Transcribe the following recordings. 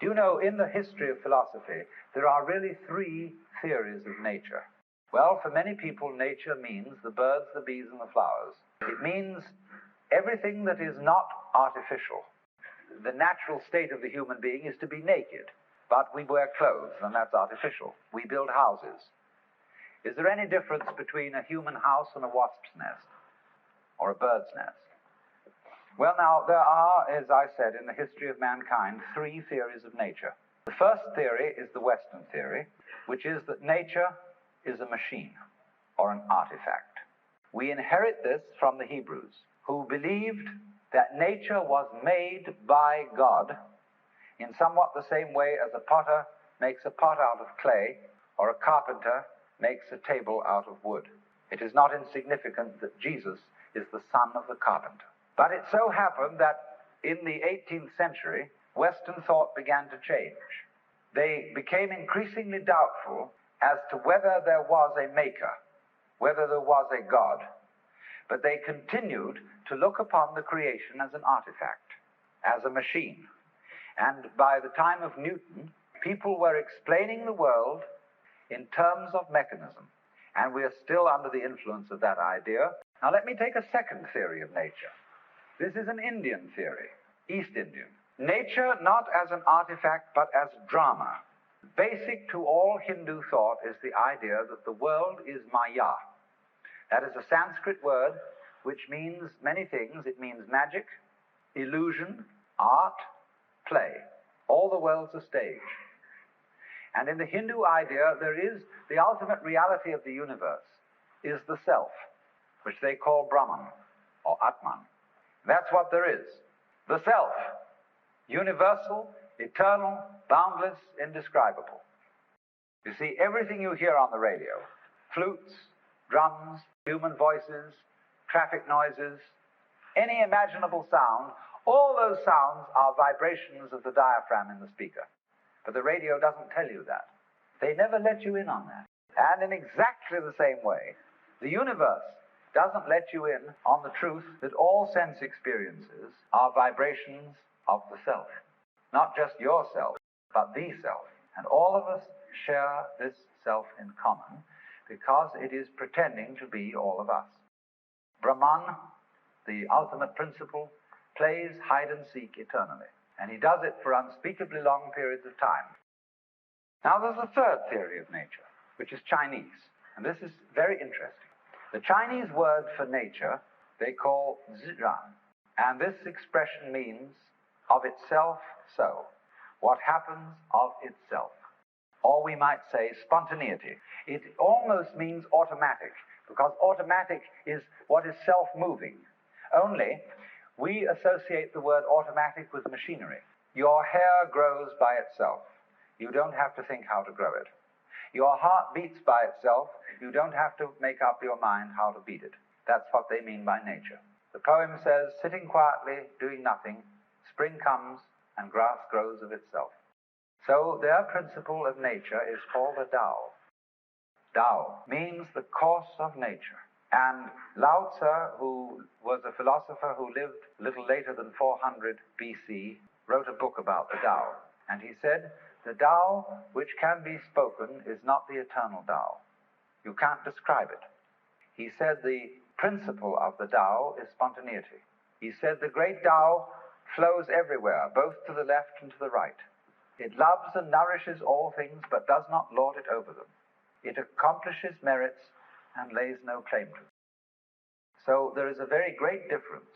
Do you know, in the history of philosophy, there are really three theories of nature. Well, for many people, nature means the birds, the bees, and the flowers. It means everything that is not artificial. The natural state of the human being is to be naked, but we wear clothes, and that's artificial. We build houses. Is there any difference between a human house and a wasp's nest, or a bird's nest? Well, now, there are, as I said, in the history of mankind, three theories of nature. The first theory is the Western theory, which is that nature is a machine, or an artifact. We inherit this from the Hebrews, who believed that nature was made by God in somewhat the same way as a potter makes a pot out of clay, or a carpenter makes a table out of wood. It is not insignificant that Jesus is the son of the carpenter. But it so happened that in the 18th century, Western thought began to change. They became increasingly doubtful as to whether there was a maker, whether there was a God. But they continued to look upon the creation as an artifact, as a machine. And by the time of Newton, people were explaining the world in terms of mechanism. And we are still under the influence of that idea. Now let me take a second theory of nature. This is an Indian theory, East Indian. Nature not as an artifact, but as drama. Basic to all Hindu thought is the idea that the world is maya. That is a Sanskrit word which means many things. It means magic, illusion, art, play. All the world's a stage. And in the Hindu idea, there is the ultimate reality of the universe is the self, which they call Brahman or Atman. That's what there is. The self, universal, eternal, boundless, indescribable. You see, everything you hear on the radio, flutes, drums, human voices, traffic noises, any imaginable sound, all those sounds are vibrations of the diaphragm in the speaker. But the radio doesn't tell you that. They never let you in on that. And in exactly the same way, the universe doesn't let you in on the truth that all sense experiences are vibrations of the self. Not just yourself, but the self. And all of us share this self in common because it is pretending to be all of us. Brahman, the ultimate principle, plays hide and seek eternally. And he does it for unspeakably long periods of time. Now there's a third theory of nature, which is Chinese. And this is very interesting. The Chinese word for nature they call zhiran. And this expression means of itself so. What happens of itself. Or we might say spontaneity. It almost means automatic, because automatic is what is self-moving. Only we associate the word automatic with machinery. Your hair grows by itself. You don't have to think how to grow it. Your heart beats by itself. You don't have to make up your mind how to beat it. That's what they mean by nature. The poem says, sitting quietly, doing nothing, spring comes and grass grows of itself. So their principle of nature is called a Tao. Tao means the course of nature. And Lao Tzu, who was a philosopher who lived a little later than 400 BC, wrote a book about the Tao. And he said, the Tao which can be spoken is not the eternal Tao. You can't describe it. He said the principle of the Tao is spontaneity. He said the great Tao flows everywhere, both to the left and to the right. It loves and nourishes all things, but does not lord it over them. It accomplishes merits and lays no claim to them. So there is a very great difference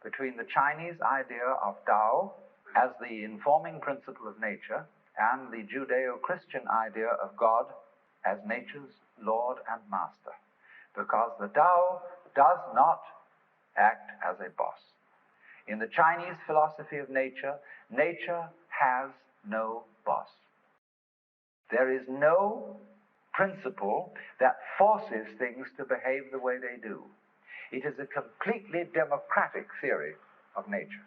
between the Chinese idea of Tao as the informing principle of nature and the Judeo-Christian idea of God as nature's Lord and Master. Because the Tao does not act as a boss. In the Chinese philosophy of nature, nature has no boss. There is no principle that forces things to behave the way they do. It is a completely democratic theory of nature.